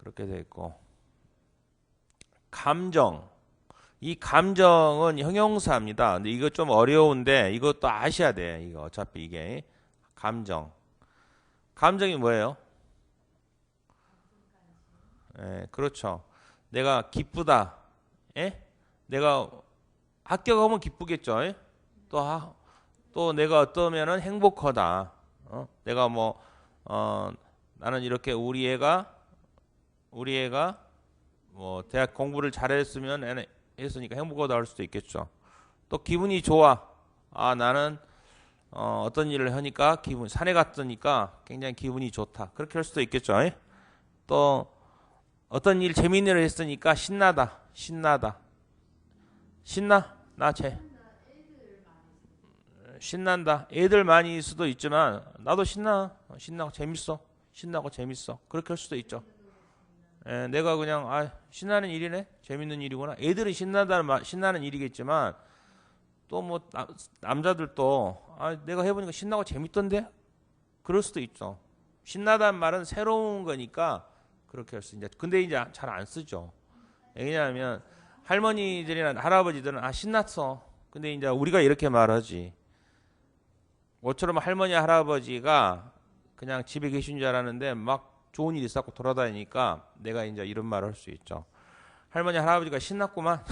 그렇게 돼 있고. 감정. 이 감정은 형용사입니다. 근데 이거 좀 어려운데 이것도 아셔야 돼. 이거 어차피 이게 감정. 감정이 뭐예요? 예, 그렇죠. 내가 기쁘다. 예? 내가 합격하면 기쁘겠죠. 예? 또 내가 어떠면은 행복하다. 내가 나는 이렇게 우리 애가 뭐 대학 공부를 잘했으면 했으니까 행복하다 할 수도 있겠죠. 또 기분이 좋아. 나는 어떤 일을 하니까 산에 갔으니까 굉장히 기분이 좋다. 그렇게 할 수도 있겠죠. 예? 또 어떤 일 재밌는 일을 했으니까 신나다. 신나? 신난다. 애들 많이 수도 있지만 나도 신나고 재밌어. 신나고 재밌어. 그렇게 할 수도 있죠. 내가 그냥 신나는 일이네. 재밌는 일이구나. 애들은 신나는 일이겠지만 또 뭐 남자들도 내가 해보니까 신나고 재밌던데. 그럴 수도 있죠. 신나다는 말은 새로운 거니까 그렇게 할 수 있는데 근데 이제 잘 안 쓰죠. 왜냐하면 할머니들이나 할아버지들은 신났어. 근데 이제 우리가 이렇게 말하지. 모처럼 할머니 할아버지가 그냥 집에 계신 줄 알았는데 막 좋은 일 있었고 돌아다니니까 내가 이제 이런 말을 할 수 있죠. 할머니 할아버지가 신났구만.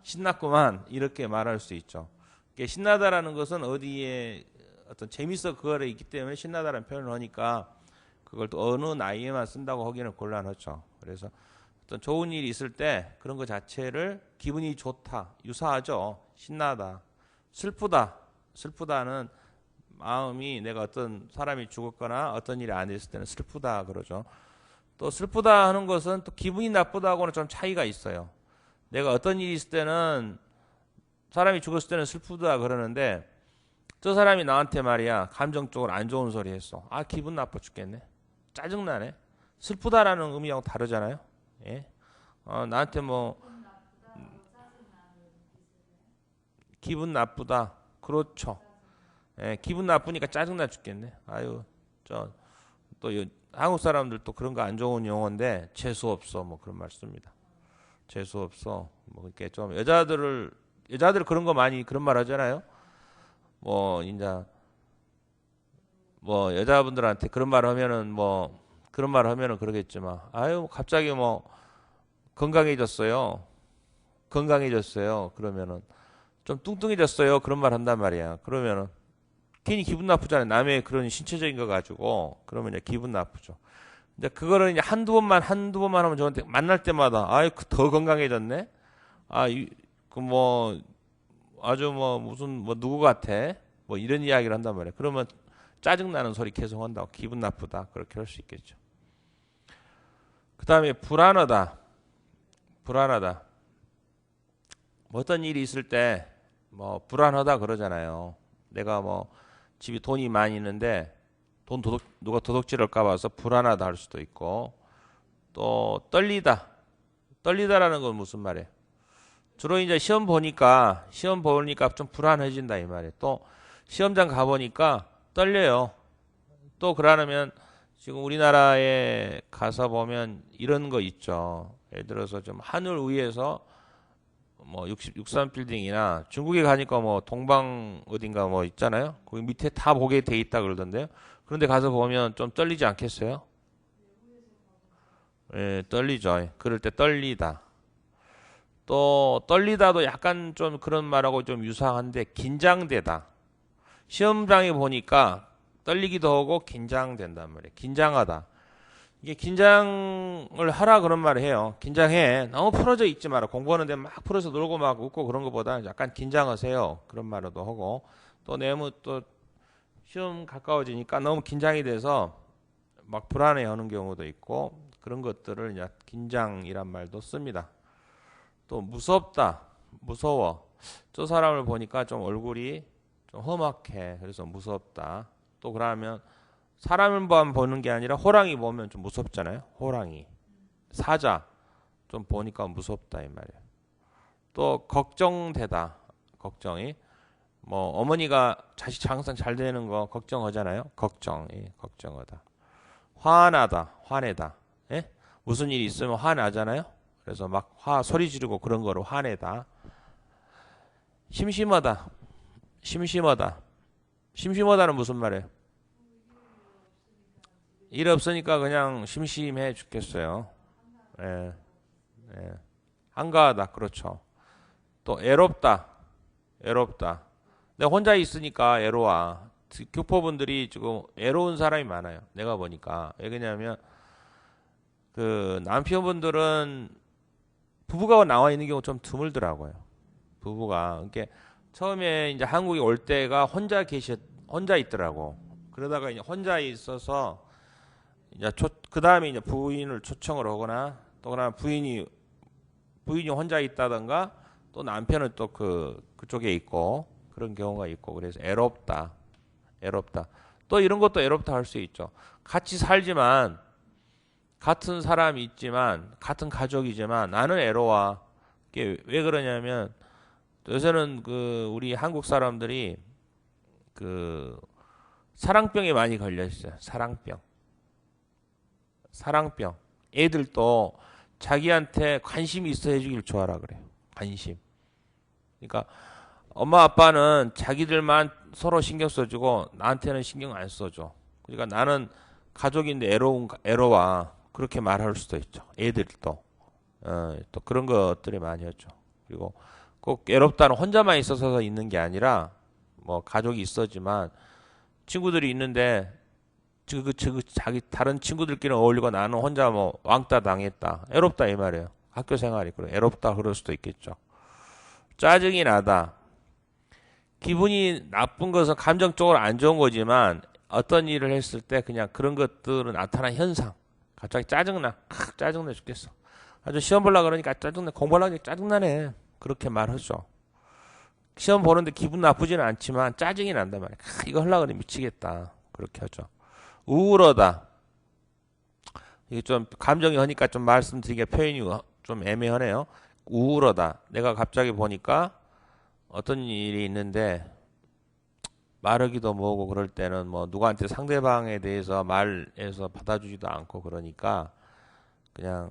신났구만 이렇게 말할 수 있죠. 신나다라는 것은 어디에 어떤 재밌어 그거에 있기 때문에 신나다라는 표현을 하니까 그걸 또 어느 나이에만 쓴다고 하기는 곤란하죠. 그래서 어떤 좋은 일이 있을 때 그런 것 자체를 기분이 좋다 유사하죠. 신나다. 슬프다는 마음이 내가 어떤 사람이 죽었거나 어떤 일이 안 됐을 때는 슬프다 그러죠. 또 슬프다 하는 것은 또 기분이 나쁘다고는 좀 차이가 있어요. 내가 어떤 일이 있을 때는 사람이 죽었을 때는 슬프다 그러는데 저 사람이 나한테 말이야 감정적으로 안 좋은 소리 했어. 기분 나빠 죽겠네. 짜증나네. 슬프다라는 의미하고 다르잖아요. 예? 나한테 기분 나쁘다. 그렇죠. 예, 기분 나쁘니까 짜증나 죽겠네. 또 한국 사람들도 그런 거 안 좋은 용어인데 재수 없어 뭐 그런 말 씁니다. 재수 없어. 뭐 이렇게 좀 여자들 그런 거 많이 그런 말 하잖아요. 이제 여자분들한테 그런 말 하면은 그러겠지만 갑자기 건강해졌어요. 그러면은 좀 뚱뚱해졌어요. 그런 말 한단 말이야. 그러면은 괜히 기분 나쁘잖아요. 남의 그런 신체적인 거 가지고 그러면 이제 기분 나쁘죠. 근데 그거를 이제 한두 번만 하면 좋은데 만날 때마다 더 건강해졌네. 아주 무슨 누구 같아. 이런 이야기를 한단 말이야. 그러면 짜증나는 소리 계속 한다고 기분 나쁘다. 그렇게 할 수 있겠죠. 그다음에 불안하다. 어떤 일이 있을 때 불안하다 그러잖아요. 내가 집에 돈이 많이 있는데 누가 도둑질할까 봐서 불안하다 할 수도 있고 또 떨리다라는 건 무슨 말이에요? 주로 이제 시험 보니까 좀 불안해진다 이 말이에요. 또 시험장 가보니까 떨려요. 또 그러면 지금 우리나라에 가서 보면 이런 거 있죠. 예를 들어서 좀 하늘 위에서 63빌딩이나 중국에 가니까 동방 어딘가 있잖아요. 거기 밑에 다 보게 돼 있다 그러던데요. 그런데 가서 보면 좀 떨리지 않겠어요? 예, 떨리죠. 그럴 때 떨리다. 또 떨리다도 약간 좀 그런 말하고 좀 유사한데 긴장되다. 시험장에 보니까 떨리기도 하고 긴장된단 말이에요. 긴장하다. 이게 긴장을 하라 그런 말을 해요. 긴장해. 너무 풀어져 있지 마라. 공부하는데 막 풀어서 놀고 막 웃고 그런 것보다 약간 긴장하세요. 그런 말도 하고 또 또 시험 가까워지니까 너무 긴장이 돼서 막 불안해하는 경우도 있고 그런 것들을 이제 긴장이란 말도 씁니다. 또 무서워. 저 사람을 보니까 좀 얼굴이 좀 험악해. 그래서 무섭다. 또 그러면 사람만 보는 게 아니라 호랑이 보면 좀 무섭잖아요. 호랑이. 사자 좀 보니까 무섭다 이 말이에요. 또 걱정되다. 걱정이 어머니가 자식 항상 잘 되는 거 걱정하잖아요. 걱정하다. 화내다. 예? 무슨 일이 있으면 화나잖아요. 그래서 막 소리 지르고 그런 거로 화내다. 심심하다. 심심하다. 심심하다는 무슨 말이에요? 일 없으니까 그냥 심심해 죽겠어요. 예, 예. 한가하다. 그렇죠. 또 애롭다. 애롭다. 내가 혼자 있으니까 애로워. 교포분들이 지금 애로운 사람이 많아요. 내가 보니까. 왜 그러냐면 그 남편분들은 부부가 나와 있는 경우 좀 드물더라고요. 부부가. 그러니까 처음에 이제 한국에 올 때가 혼자 있더라고. 그러다가 이제 혼자 있어서 이제 그 다음에 이제 부인을 초청을 하거나 또 그러나 부인이 혼자 있다던가 또 남편은 또 그쪽에 있고 그런 경우가 있고 그래서 애롭다. 애롭다. 또 이런 것도 애롭다 할 수 있죠. 같이 살지만 같은 사람이 있지만 같은 가족이지만 나는 애로워. 이게 왜 그러냐면 요새는 우리 한국 사람들이 사랑병에 많이 걸려 있어요. 사랑병. 애들도 자기한테 관심이 있어 해주길 좋아하라 그래요. 관심. 그러니까 엄마 아빠는 자기들만 서로 신경 써주고 나한테는 신경 안 써줘. 그러니까 나는 가족인데 애로워. 그렇게 말할 수도 있죠. 애들도. 또 그런 것들이 많이 했죠. 그리고 꼭 애롭다는 혼자만 있어서 있는 게 아니라 뭐 가족이 있었지만 친구들이 있는데 자기 다른 친구들끼리 어울리고 나는 혼자 뭐 왕따 당했다. 애롭다 이 말이에요. 학교 생활이 그래. 애롭다 그럴 수도 있겠죠. 짜증이 나다. 기분이 나쁜 것은 감정적으로 안 좋은 거지만 어떤 일을 했을 때 그냥 그런 것들은 나타난 현상. 갑자기 짜증나. 짜증나 죽겠어. 아주 시험 보려고 그러니까 짜증나. 공부하려고 하니까 짜증나네. 그렇게 말하죠. 시험 보는데 기분 나쁘지는 않지만 짜증이 난단 말이야. 이거 하려고 그러니 미치겠다. 그렇게 하죠. 우울하다. 이게 좀 감정이 하니까 좀 말씀드리기가 표현이 좀 애매하네요. 우울하다. 내가 갑자기 보니까 어떤 일이 있는데 말하기도 뭐고 그럴 때는 뭐 누구한테 상대방에 대해서 말해서 받아주지도 않고 그러니까 그냥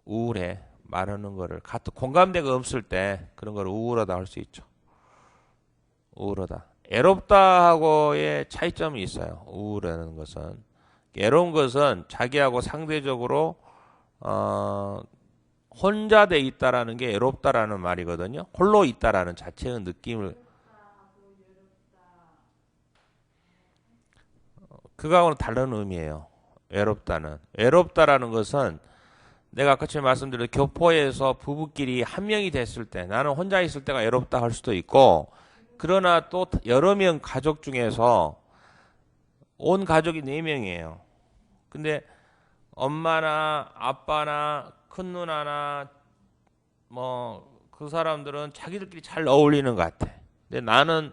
우울해. 말하는 거를 같은 공감대가 없을 때 그런 걸 우울하다 할 수 있죠. 우울하다. 애롭다하고의 차이점이 있어요. 우울하는 것은. 애로운 것은 자기하고 상대적으로 혼자 돼 있다라는 게 애롭다라는 말이거든요. 홀로 있다라는 자체의 느낌을 그거하고는 다른 의미예요. 외롭다라는 것은 내가 아까 전에 말씀드린 교포에서 부부끼리 한 명이 됐을 때 나는 혼자 있을 때가 외롭다 할 수도 있고 그러나 또 여러 명 가족 중에서 온 가족이 4명이에요. 근데 엄마나 아빠나 큰 누나나 뭐 그 사람들은 자기들끼리 잘 어울리는 것 같아. 근데 나는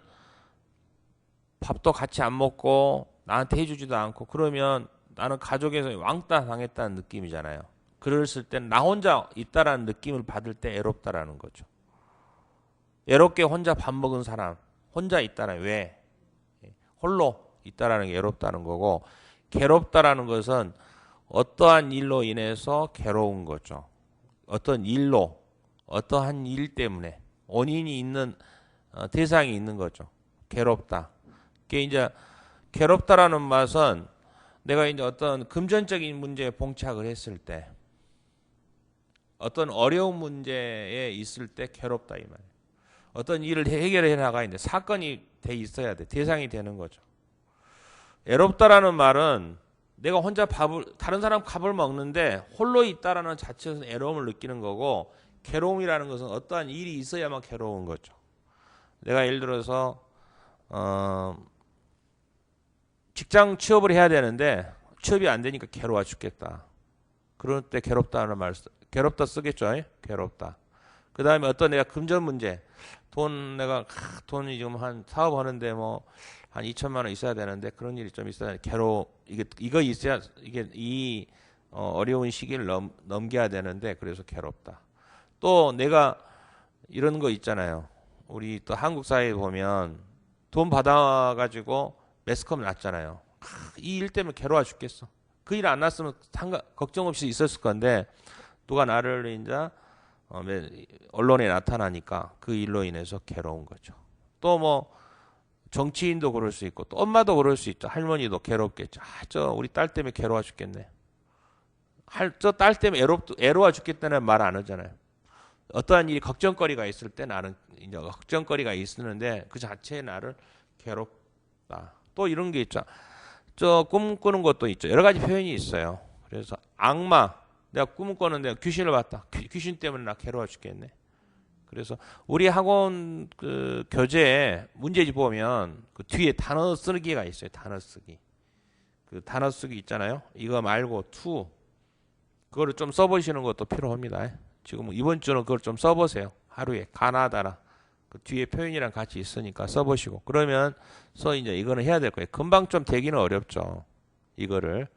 밥도 같이 안 먹고 나한테 해주지도 않고 그러면 나는 가족에서 왕따 당했다는 느낌이잖아요. 그랬을 땐 나 혼자 있다라는 느낌을 받을 때 애롭다라는 거죠. 외롭게 혼자 밥 먹은 사람, 혼자 있다는 왜? 홀로 있다라는 게 외롭다는 거고 괴롭다라는 것은 어떠한 일로 인해서 괴로운 거죠. 어떤 일로, 어떠한 일 때문에 원인이 있는 대상이 있는 거죠. 괴롭다. 그게 이제 괴롭다라는 맛은 내가 이제 어떤 금전적인 문제에 봉착을 했을 때 어떤 어려운 문제에 있을 때 괴롭다 이 말이에요. 어떤 일을 해결해 나가는데 사건이 돼 있어야 돼. 대상이 되는 거죠. 외롭다라는 말은 내가 혼자 다른 사람 밥을 먹는데 홀로 있다라는 자체에서 애로움을 느끼는 거고 괴로움이라는 것은 어떠한 일이 있어야만 괴로운 거죠. 내가 예를 들어서 직장 취업을 해야 되는데 취업이 안 되니까 괴로워 죽겠다. 그럴 때 괴롭다는 말 괴롭다 쓰겠죠. 괴롭다. 그 다음에 어떤 내가 금전 문제 내가 돈이 지금 한 사업하는데 뭐 한 2천만 원 있어야 되는데 그런 일이 좀 있어야 이거 있어야 이게 이 어려운 시기를 넘겨야 되는데 그래서 괴롭다. 또 내가 이런 거 있잖아요. 우리 또 한국 사회에 보면 돈 받아가지고 매스컴 났잖아요. 이 일 때문에 괴로워 죽겠어. 그 일 안 났으면 걱정 없이 있었을 건데 누가 나를 이제 언론에 나타나니까 그 일로 인해서 괴로운 거죠. 또 뭐 정치인도 그럴 수 있고 또 엄마도 그럴 수 있죠. 할머니도 괴롭겠죠. 저 우리 딸 때문에 괴로워 죽겠네. 저 딸 때문에 애로워 죽겠다는 말 안 하잖아요. 어떠한 일이 걱정거리가 있을 때 나는 이제 걱정거리가 있었는데 그 자체에 나를 괴롭다. 또 이런 게 있죠. 저 꿈꾸는 것도 있죠. 여러 가지 표현이 있어요. 그래서 악마, 내가 꿈을 꿨는데 귀신을 봤다. 귀신 때문에 나 괴로워 죽겠네. 그래서 우리 학원 그 교재에 문제집 보면 그 뒤에 단어 쓰기가 있어요. 단어 쓰기. 그 단어 쓰기 있잖아요. 이거 말고 to 그거를 좀 써보시는 것도 필요합니다. 지금 이번 주는 그걸 좀 써보세요. 하루에 가나다라 그 뒤에 표현이랑 같이 있으니까 써보시고 그러면서 이제 이거는 해야 될 거예요. 금방 좀 되기는 어렵죠. 이거를.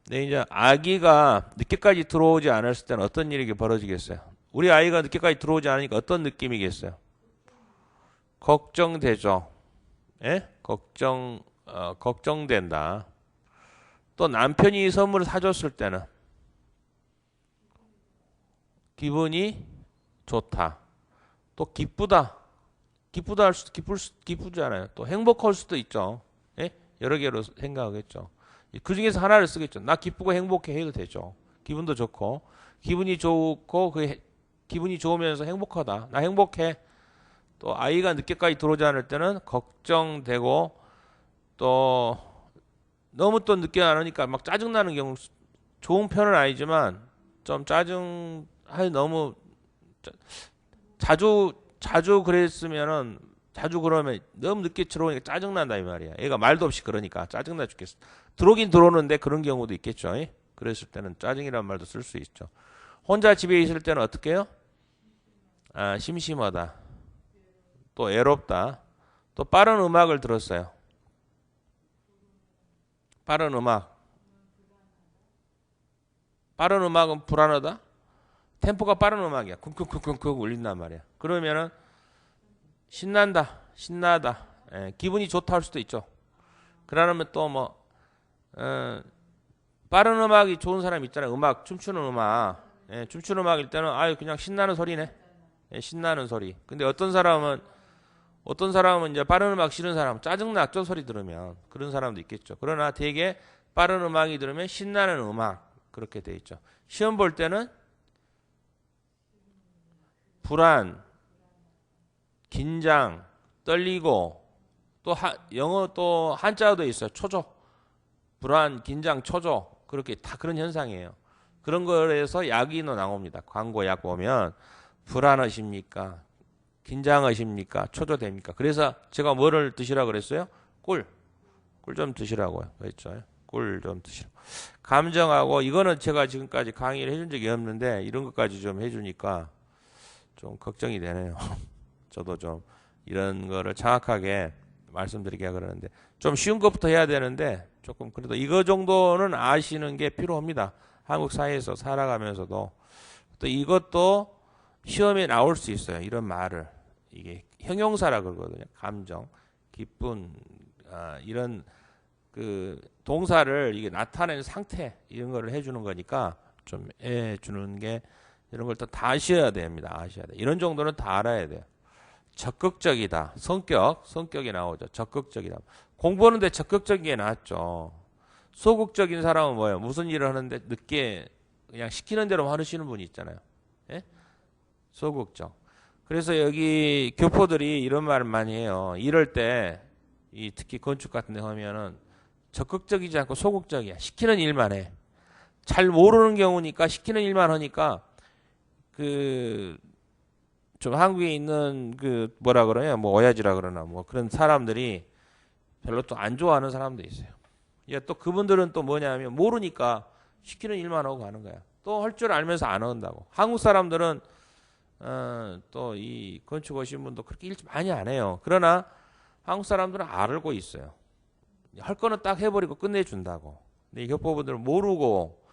근데 이제 아기가 늦게까지 들어오지 않았을 때는 어떤 일이 벌어지겠어요? 우리 아이가 늦게까지 들어오지 않으니까 어떤 느낌이겠어요? 걱정되죠. 예? 걱정된다. 또 남편이 선물을 사줬을 때는 기분이 좋다. 또 기쁘다. 기쁘다 할 수도 기쁘잖아요. 또 행복할 수도 있죠. 예? 여러 개로 생각하겠죠. 그 중에서 하나를 쓰겠죠. 나 기쁘고 행복해 해도 되죠. 기분도 좋고 기분이 좋고 기분이 좋으면서 행복하다. 나 행복해. 또 아이가 늦게까지 들어오지 않을 때는 걱정되고 또 너무 또 늦게 안 오니까 막 짜증나는 경우 좋은 편은 아니지만 좀 너무 자주 그랬으면은 자주 그러면 너무 늦게 들어오니까 짜증난다 이 말이야. 얘가 말도 없이 그러니까 짜증나 죽겠어. 들어오긴 들어오는데 그런 경우도 있겠죠. 그랬을 때는 짜증이라는 말도 쓸 수 있죠. 혼자 집에 있을 때는 어떻게 해요? 심심하다. 또 애롭다. 또 빠른 음악을 들었어요. 빠른 음악은 불안하다. 템포가 빠른 음악이야. 쿵쿵쿵쿵쿵 울린단 말이야. 그러면은 신나다. 기분이 좋다 할 수도 있죠. 그러면 또 뭐 빠른 음악이 좋은 사람 있잖아요. 춤추는 음악. 춤추는 음악일 때는 그냥 신나는 소리네. 신나는 소리. 근데 어떤 사람은 이제 빠른 음악 싫은 사람 짜증나 저 소리 들으면 그런 사람도 있겠죠. 그러나 되게 빠른 음악이 들으면 신나는 음악 그렇게 돼 있죠. 시험 볼 때는 불안, 긴장, 떨리고 또 영어 또 한자어도 있어요. 초조. 불안, 긴장, 초조. 그렇게 다 그런 현상이에요. 그런 거에서 약이 나옵니다. 광고 약 보면 불안하십니까? 긴장하십니까? 초조됩니까? 그래서 제가 뭐를 드시라고 그랬어요? 꿀 좀 드시라고요. 그랬죠. 꿀 좀 드시라고. 감정하고 이거는 제가 지금까지 강의를 해준 적이 없는데 이런 것까지 좀 해주니까 좀 걱정이 되네요. 저도 좀 이런 거를 정확하게 말씀드리게 그러는데 좀 쉬운 것부터 해야 되는데 조금 그래도 이거 정도는 아시는 게 필요합니다. 한국 사회에서 살아가면서도 또 이것도 시험에 나올 수 있어요. 이런 말을 이게 형용사라 그러거든요. 감정, 기쁜 이런 그 동사를 이게 나타내는 상태 이런 거를 해주는 거니까 좀 해주는 게 이런 걸 또 다 아셔야 됩니다. 아셔야 돼. 이런 정도는 다 알아야 돼요. 적극적이다. 성격이 나오죠. 적극적이다. 공부하는데 적극적인 게 나왔죠. 소극적인 사람은 뭐예요? 무슨 일을 하는데 늦게 그냥 시키는 대로 하시는 분이 있잖아요. 예? 소극적. 그래서 여기 교포들이 이런 말을 많이 해요. 이럴 때 특히 건축 같은 데 하면은 적극적이지 않고 소극적이야. 시키는 일만 해. 잘 모르는 경우니까 시키는 일만 하니까 좀 한국에 있는 뭐라 그러냐 뭐 오야지라 그러나 뭐 그런 사람들이 별로 또 안 좋아하는 사람도 있어요. 또 그분들은 또 뭐냐면 모르니까 시키는 일만 하고 가는 거야. 또 할 줄 알면서 안 한다고. 한국 사람들은 또 이 건축 오신 분도 그렇게 일 많이 안 해요. 그러나 한국 사람들은 알고 있어요. 할 거는 딱 해버리고 끝내준다고. 근데 이 교포분들은 모르고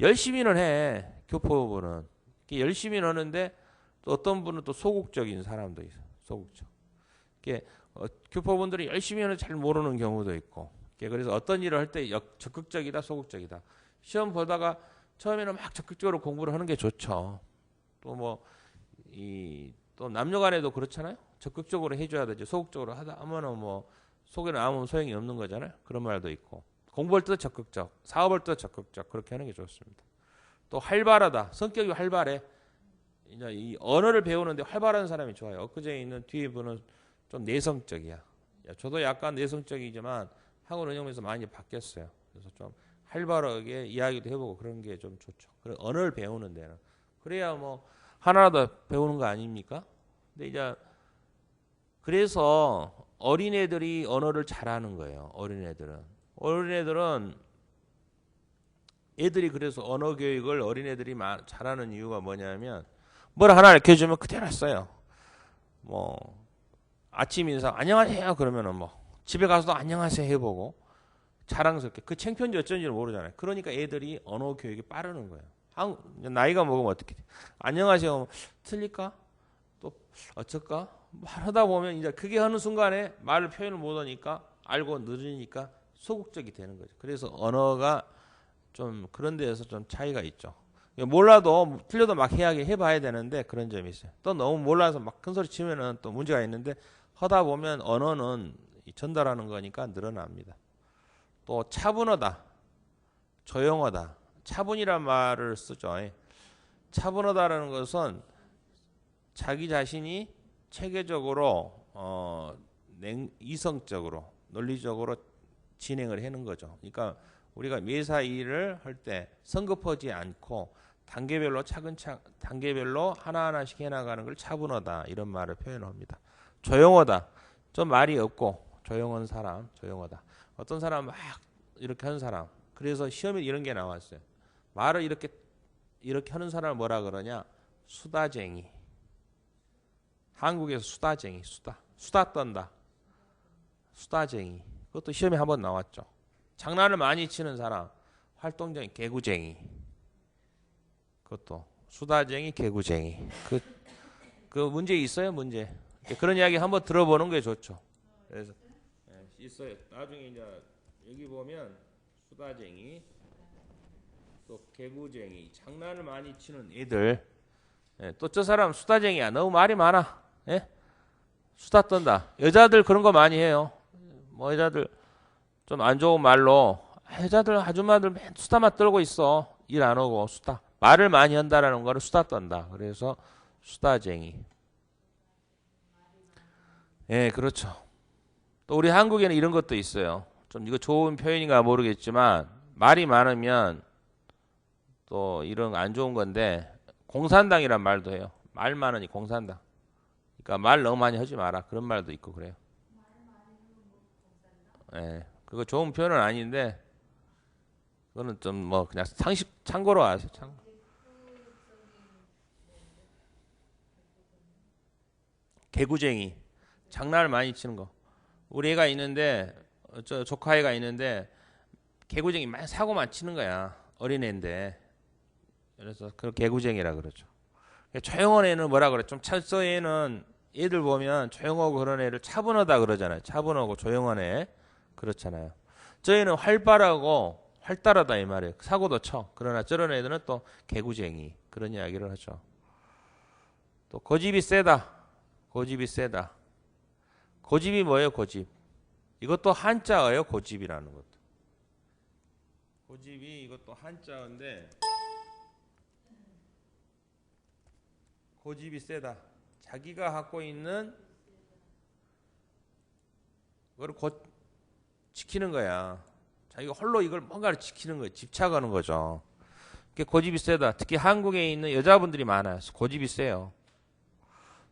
열심히는 해. 교포분은 열심히는 하는데 또 어떤 분은 또 소극적인 사람도 있어요. 소극적. 교포분들이 열심히 하는 잘 모르는 경우도 있고 그래서 어떤 일을 할 때 적극적이다, 소극적이다. 시험 보다가 처음에는 막 적극적으로 공부를 하는 게 좋죠. 또 뭐 또 남녀간에도 그렇잖아요. 적극적으로 해줘야 되지. 소극적으로 하다 하면은 뭐 속에는 아무 소용이 없는 거잖아요. 그런 말도 있고. 공부할 때도 적극적, 사업할 때도 적극적 그렇게 하는 게 좋습니다. 또 활발하다. 성격이 활발해. 이제 이 언어를 배우는데 활발한 사람이 좋아요. 엊그제 있는 뒤에 분은 좀 내성적이야. 저도 약간 내성적이지만 학원운영에서 많이 바뀌었어요. 그래서 좀 활발하게 이야기도 해보고 그런 게 좀 좋죠. 그리고 언어를 배우는 데는 그래야 뭐 하나라도 배우는 거 아닙니까? 근데 이제 그래서 어린애들이 언어를 잘하는 거예요. 어린애들은 애들이 그래서 언어 교육을 어린애들이 잘하는 이유가 뭐냐면 뭘 하나 알려주면 그대로 써요. 뭐 아침 인사 안녕하세요 그러면은 뭐 집에 가서도 안녕하세요 해보고 자랑스럽게 그 창피한지 어쩐지는 모르잖아요. 그러니까 애들이 언어 교육이 빠르는 거예요. 나이가 먹으면 어떻게 돼? 안녕하세요 틀릴까? 또 어쩔까? 말하다 보면 이제 그게 하는 순간에 말을 표현을 못하니까 알고 느리니까 소극적이 되는 거죠. 그래서 언어가 좀 그런 데에서 좀 차이가 있죠. 몰라도 틀려도 막 해봐야 되는데 그런 점이 있어요. 또 너무 몰라서 막 큰 소리 치면은 또 문제가 있는데 하다 보면 언어는 전달하는 거니까 늘어납니다. 또 차분하다, 조용하다. 차분이란 말을 쓰죠. 차분하다라는 것은 자기 자신이 체계적으로 이성적으로 논리적으로 진행을 하는 거죠. 그러니까 우리가 매사 일을 할 때 성급하지 않고 단계별로 단계별로 하나하나씩 해나가는 걸 차분하다 이런 말을 표현합니다. 조용하다 좀 말이 없고 조용한 사람 조용하다. 어떤 사람 막 이렇게 하는 사람 그래서 시험에 이런 게 나왔어요. 말을 이렇게 하는 사람을 뭐라 그러냐? 수다쟁이. 한국에서 수다쟁이, 수다 떤다. 수다쟁이. 그것도 시험에 한번 나왔죠. 장난을 많이 치는 사람, 활동적인 개구쟁이. 그것도 수다쟁이, 개구쟁이. 그 문제 있어요, 문제. 그런 이야기 한번 들어보는 게 좋죠. 그래서 있어요. 나중에 이제 여기 보면 수다쟁이, 또 개구쟁이, 장난을 많이 치는 애들. 또 저 사람 수다쟁이야. 너무 말이 많아. 수다 떤다. 여자들 그런 거 많이 해요. 뭐 여자들 좀 안 좋은 말로 여자들 아줌마들 맨 수다만 떨고 있어. 일 안 하고 수다. 말을 많이 한다라는 거를 수다 떤다. 그래서 수다쟁이. 그렇죠. 또 우리 한국에는 이런 것도 있어요. 좀 이거 좋은 표현인가 모르겠지만 말이 많으면 또 이런 안 좋은 건데 공산당이란 말도 해요. 말 많으니 공산당. 그러니까 말 너무 많이 하지 마라. 그런 말도 있고 그래요. 그거 좋은 표현은 아닌데 그거는 좀 뭐 그냥 상식 참고로 아세요. 개구쟁이. 장난을 많이 치는 거. 우리 애가 있는데 저 조카 애가 있는데 개구쟁이 많이 사고만 치는 거야. 어린애인데. 그래서 그 개구쟁이라 그러죠. 조용한 애는 뭐라 그래? 좀 찰서 애는 애들 보면 조용하고 그런 애를 차분하다 그러잖아요. 차분하고 조용한 애 그렇잖아요. 저희는 활발하고 활달하다 이 말이에요. 사고도 쳐. 그러나 저런 애들은 또 개구쟁이 그런 이야기를 하죠. 또 고집이 세다. 고집이 세다. 고집이 뭐예요? 고집. 이것도 한자어예요. 고집이라는 것도. 고집이 이것도 한자어인데 고집이 세다. 자기가 갖고 있는 그걸 곧 지키는 거야. 자기가 홀로 이걸 뭔가를 지키는 거예요. 집착하는 거죠. 그게 고집이 세다. 특히 한국에 있는 여자분들이 많아요. 고집이 세요.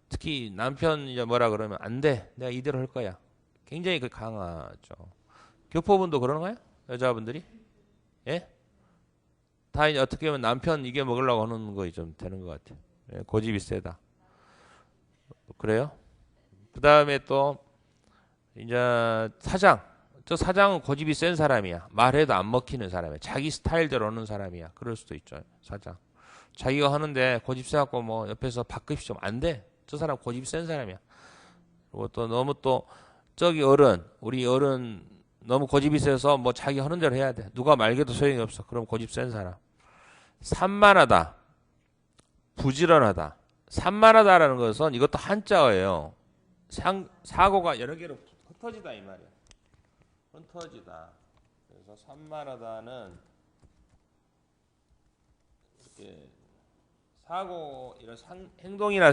특히 남편 이제 뭐라 그러면 안 돼. 내가 이대로 할 거야. 굉장히 그 강하죠. 교포분도 그러는가요? 여자분들이? 예? 다 이제 어떻게 보면 남편 이게 먹으려고 하는 거 좀 되는 것 같아요. 고집이 세다. 그래요? 그 다음에 또 이제 사장. 저 사장은 고집이 센 사람이야. 말해도 안 먹히는 사람이야. 자기 스타일대로 하는 사람이야. 그럴 수도 있죠. 사장. 자기가 하는데 고집 세갖고 뭐 옆에서 바꾸십시오. 좀 안 돼. 저 사람 고집이 센 사람이야. 그리고 또 너무 또 저기 어른, 우리 어른은 너무 고집이 세서 뭐 자기 하는 대로 해야 돼. 누가 말겨도 소용이 없어. 그럼 고집 센 사람. 산만하다. 부지런하다. 산만하다라는 것은 이것도 한자어예요. 사고가 여러 개로 흩어지다 이 말이야. 흩어지다. 그래서 산만하다는 이렇게 사고 이런 행동이나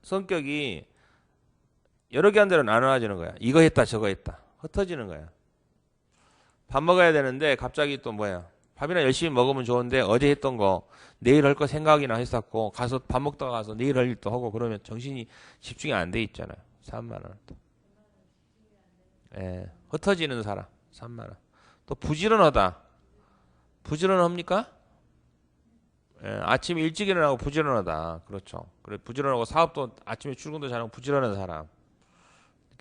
성격이 여러 개 한 대로 나눠지는 거야. 이거 했다 저거 했다. 흩어지는 거야. 밥 먹어야 되는데 갑자기 또 뭐야. 밥이나 열심히 먹으면 좋은데 어제 했던 거 내일 할 거 생각이나 했었고 가서 밥 먹다가 가서 내일 할 일도 하고 그러면 정신이 집중이 안 돼 있잖아요. 3만 원. 예, 흩어지는 사람 3만 원. 또 부지런하다. 부지런합니까? 예, 아침에 일찍 일어나고 부지런하다. 그렇죠. 그래 부지런하고 사업도 아침에 출근도 잘하고 부지런한 사람.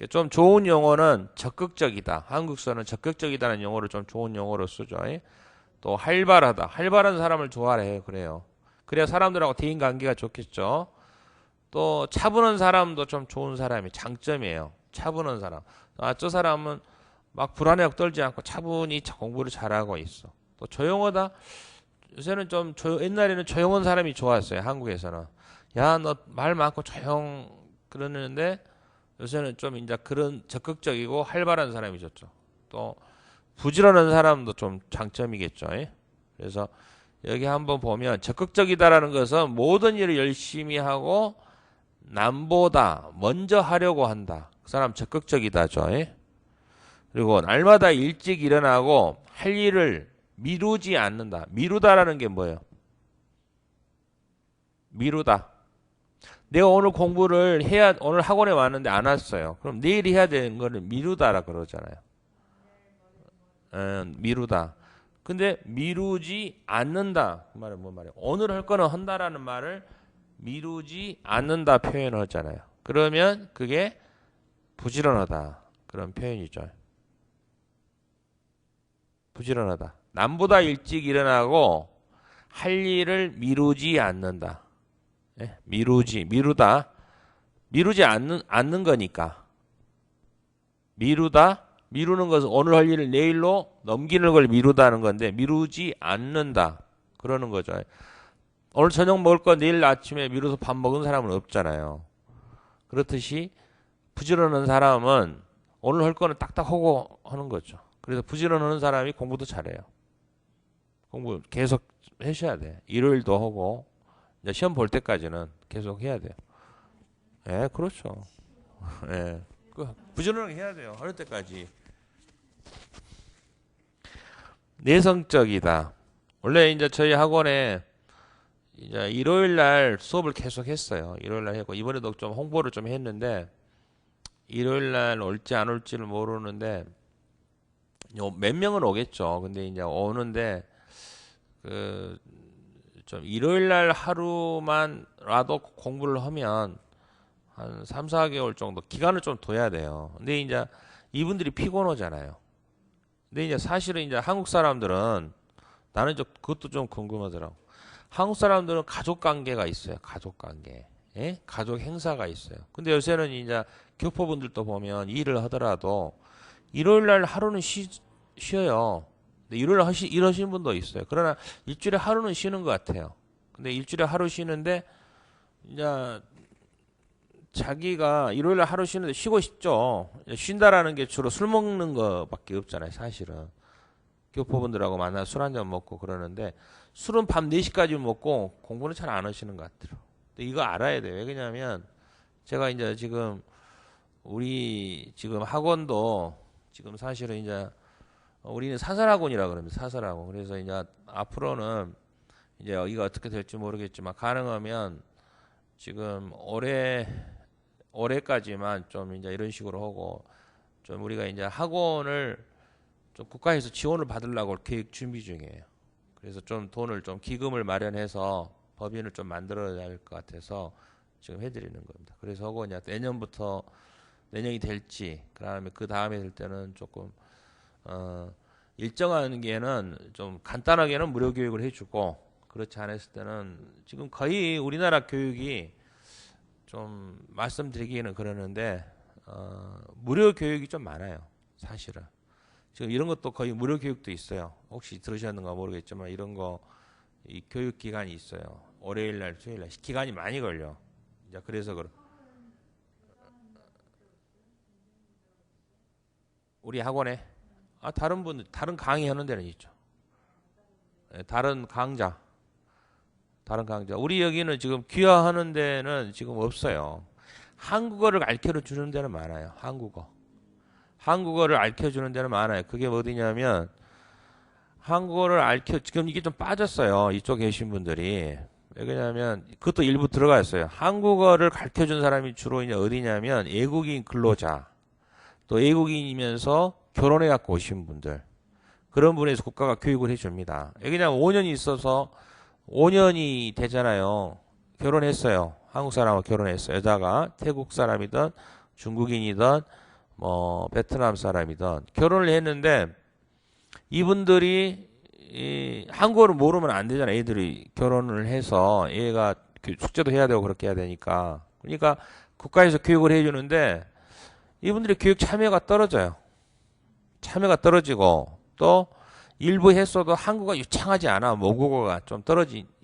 좀 좋은 용어는 적극적이다. 한국서는 적극적이다는 용어를 좀 좋은 용어로 쓰죠. 예? 또 활발하다. 활발한 사람을 좋아해요. 그래요. 그래야 사람들하고 대인관계가 좋겠죠. 또 차분한 사람도 좀 좋은 사람이 장점이에요. 차분한 사람. 아, 저 사람은 막 불안해하고 떨지 않고 차분히 공부를 잘하고 있어. 또 조용하다. 요새는 좀 옛날에는 조용한 사람이 좋았어요. 한국에서는. 야, 너 말 많고 조용 그러는데 요새는 좀 이제 그런 적극적이고 활발한 사람이 좋죠. 또 부지런한 사람도 좀 장점이겠죠. 예? 그래서 여기 한번 보면 적극적이다라는 것은 모든 일을 열심히 하고 남보다 먼저 하려고 한다. 그 사람 적극적이다죠. 예? 그리고 날마다 일찍 일어나고 할 일을 미루지 않는다. 미루다라는 게 뭐예요? 미루다. 내가 오늘 공부를 해야 오늘 학원에 왔는데 안 왔어요. 그럼 내일 해야 되는 거를 미루다라 그러잖아요. 미루다. 근데 미루지 않는다. 그 말은 뭔 말이에요? 오늘 할 거는 한다라는 말을 미루지 않는다 표현하잖아요. 그러면 그게 부지런하다. 그런 표현이죠. 부지런하다. 남보다 일찍 일어나고 할 일을 미루지 않는다. 예? 미루다. 미루지 않는 거니까. 미루는 것은 오늘 할 일을 내일로 넘기는 걸 미루다는 건데 미루지 않는다. 그러는 거죠. 오늘 저녁 먹을 거 내일 아침에 미뤄서 밥 먹은 사람은 없잖아요. 그렇듯이 부지런한 사람은 오늘 할 거는 딱딱 하고 하는 거죠. 그래서 부지런한 사람이 공부도 잘해요. 공부 계속 하셔야 돼. 일요일도 하고 이제 시험 볼 때까지는 계속 해야 돼요. 예, 그렇죠. 예, 부지런하게 해야 돼요. 할 때까지. 내성적이다. 원래 이제 저희 학원에 이제 일요일 날 수업을 계속 했어요. 일요일 날 했고 이번에도 좀 홍보를 좀 했는데 일요일 날 올지 안 올지를 모르는데 몇 명은 오겠죠. 근데 이제 오는데 좀 일요일 날 하루만라도 공부를 하면 한 3, 4개월 정도 기간을 좀 둬야 돼요. 근데 이제 이분들이 피곤하잖아요. 근데 이제 사실은 이제 한국 사람들은 나는 그것도 좀 궁금하더라고. 한국 사람들은 가족 관계가 있어요. 가족 관계. 예? 가족 행사가 있어요. 근데 요새는 이제 교포분들도 보면 일을 하더라도 일요일 날 하루는 쉬어요. 근데 일요일 날 일하시는 분도 있어요. 그러나 일주일에 하루는 쉬는 것 같아요. 근데 일주일에 하루 쉬는데 이제 자기가 일요일 날 하루 쉬는데 쉬고 싶죠. 쉰다라는 게 주로 술 먹는 거밖에 없잖아요. 사실은. 교포분들하고 만나 술 한잔 먹고 그러는데 술은 밤 4시까지 먹고 공부는 잘 안 하시는 것 같더라고요. 근데 이거 알아야 돼요. 왜 그러냐면 제가 이제 지금 우리 지금 학원도 지금 사실은 이제 우리는 사설학원이라 그럽니다. 사설학원. 그래서 이제 앞으로는 이제 이거 어떻게 될지 모르겠지만 가능하면 지금 올해까지만 좀 이제 이런 식으로 하고 좀 우리가 이제 학원을 좀 국가에서 지원을 받으려고 계획 준비 중이에요. 그래서 좀 돈을 좀 기금을 마련해서 법인을 좀 만들어야 할 것 같아서 지금 해드리는 겁니다. 그래서 하고 이제 내년부터 내년이 될지 그다음에 그 다음에 될 때는 조금 일정한 게는 좀 간단하게는 무료 교육을 해주고 그렇지 않았을 때는 지금 거의 우리나라 교육이 좀 말씀드리기는 그러는데 무료 교육이 좀 많아요. 사실은 지금 이런 것도 거의 무료 교육도 있어요. 혹시 들으셨는가 모르겠지만 이런 거 이 교육 기간이 있어요. 월요일 날, 수요일 날 기간이 많이 걸려. 이제 그래서 우리 학원에 다른 분들 다른 강의하는 데는 있죠. 예, 다른 강좌. 우리 여기는 지금 귀화하는 데는 지금 없어요. 한국어를 가르쳐 주는 데는 많아요. 한국어를 가르쳐 주는 데는 많아요. 그게 어디냐면 지금 이게 좀 빠졌어요. 이쪽 계신 분들이. 왜 그러냐면 그것도 일부 들어가 있어요. 한국어를 가르쳐 준 사람이 주로 이제 어디냐면 외국인 근로자, 또 외국인이면서 결혼해 갖고 오신 분들. 그런 분에서 국가가 교육을 해 줍니다. 그냥 5년이 있어서 5년이 되잖아요. 결혼했어요. 한국 사람하고 결혼했어요. 여자가 태국 사람이든 중국인이든 뭐 베트남 사람이든 결혼을 했는데 이분들이 한국어를 모르면 안 되잖아요. 애들이 결혼을 해서 얘가 숙제도 해야 되고 그렇게 해야 되니까. 그러니까 국가에서 교육을 해주는데 이분들의 교육 참여가 떨어져요. 참여가 떨어지고 또 일부 했어도 한국어가 유창하지 않아. 모국어가 좀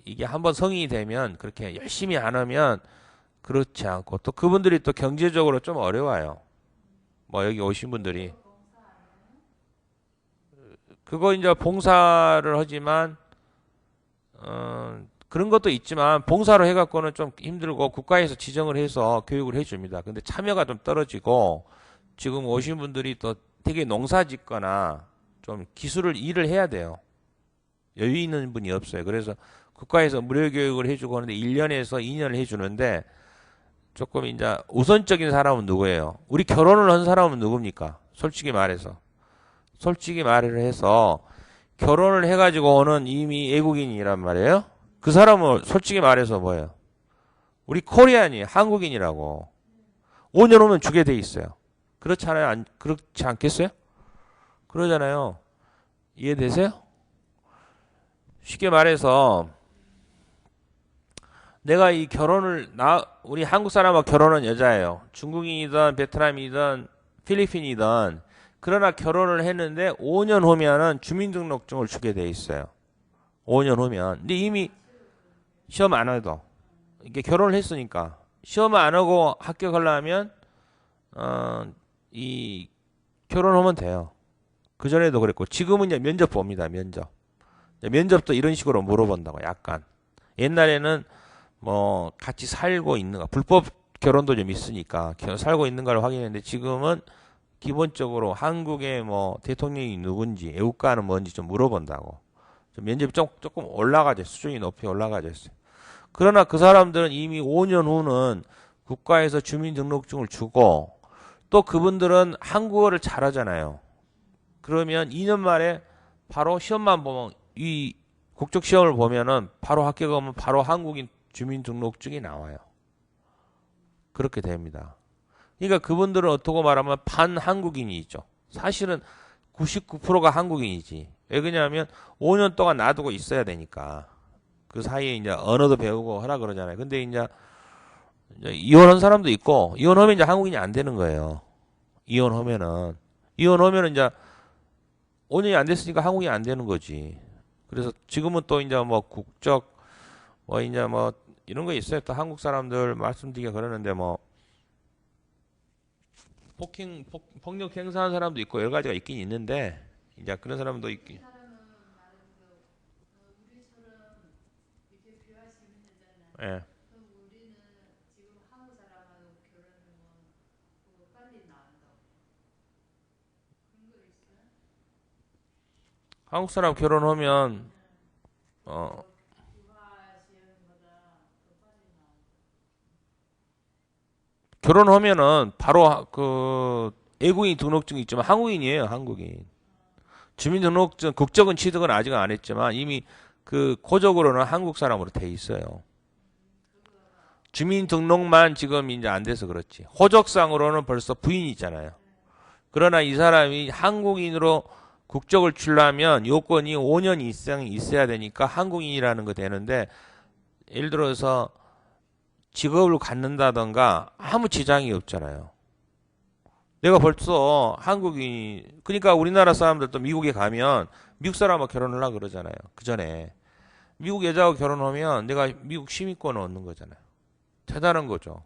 이게 한번 성인이 되면 그렇게 열심히 안 하면 그렇지 않고 또 그분들이 또 경제적으로 좀 어려워요. 뭐 여기 오신 분들이 그거 이제 봉사를 하지만 그런 것도 있지만 봉사로 해갖고는 좀 힘들고 국가에서 지정을 해서 교육을 해줍니다. 근데 참여가 좀 떨어지고 지금 오신 분들이 또 되게 농사 짓거나 좀 일을 해야 돼요. 여유 있는 분이 없어요. 그래서 국가에서 무료 교육을 해주고 하는데 1년에서 2년을 해주는데 조금 이제 우선적인 사람은 누구예요? 우리 결혼을 한 사람은 누굽니까? 솔직히 말을 해서 결혼을 해가지고 오는 이미 외국인이란 말이에요. 그 사람은 솔직히 말해서 뭐예요? 우리 코리안이 한국인이라고 5년 오면 주게 돼 있어요. 그렇잖아요. 그렇지 않겠어요? 그러잖아요. 이해되세요? 쉽게 말해서 내가 이 우리 한국 사람하고 결혼한 여자예요. 중국인이든 베트남이든 필리핀이든 그러나 결혼을 했는데 5년 후면은 주민등록증을 주게 돼 있어요. 5년 후면. 근데 이미 시험 안 해도 이게 결혼을 했으니까 시험 안 하고 합격하려면 이 결혼하면 돼요. 그 전에도 그랬고 지금은 이제 면접 봅니다. 면접도 이런 식으로 물어본다고 약간. 옛날에는 뭐 같이 살고 있는가 불법 결혼도 좀 있으니까 살고 있는가를 확인했는데 지금은 기본적으로 한국의 뭐 대통령이 누군지 애국가는 뭔지 좀 물어본다고. 좀 면접이 조금 올라가죠. 수준이 높이 올라가져 있어요. 그러나 그 사람들은 이미 5년 후는 국가에서 주민등록증을 주고 또 그분들은 한국어를 잘하잖아요. 그러면 2년 만에 바로 시험만 보면 이 국적 시험을 보면은 바로 합격하면 바로 한국인 주민등록증이 나와요. 그렇게 됩니다. 그러니까 그분들은 어떻게 말하면 반한국인이죠. 사실은 99%가 한국인이지. 왜 그러냐면 5년 동안 놔두고 있어야 되니까. 그 사이에 이제 언어도 배우고 하라 그러잖아요. 근데 이제 이혼한 사람도 있고 이혼하면 이제 한국인이 안 되는 거예요. 이혼하면은 이제 5년이 안 됐으니까 한국인이 안 되는 거지. 그래서 지금은 또 이제 뭐 국적 뭐 이제 뭐 이런 거 있어요. 또 한국 사람들 말씀드리기가 그러는데 뭐 폭력 행사한 사람도 있고 여러 가지가 있긴 있는데 이제 그런 사람도 있긴. 예. 한국 사람 결혼하면 어 결혼하면은 바로 그 외국인 등록증이 있지만 한국인이에요. 한국인. 주민등록증 국적은 취득은 아직 안 했지만 이미 그 고적으로는 한국 사람으로 돼 있어요. 주민등록만 지금 이제 안 돼서 그렇지. 호적상으로는 벌써 부인이 있잖아요. 그러나 이 사람이 한국인으로 국적을 주려면 요건이 5년 이상 있어야 되니까 한국인이라는 거 되는데 예를 들어서 직업을 갖는다던가 아무 지장이 없잖아요. 내가 벌써 한국인이, 그러니까 우리나라 사람들도 미국에 가면 미국 사람하고 결혼을 하려고 그러잖아요. 그 전에. 미국 여자하고 결혼하면 내가 미국 시민권을 얻는 거잖아요. 대단한 거죠.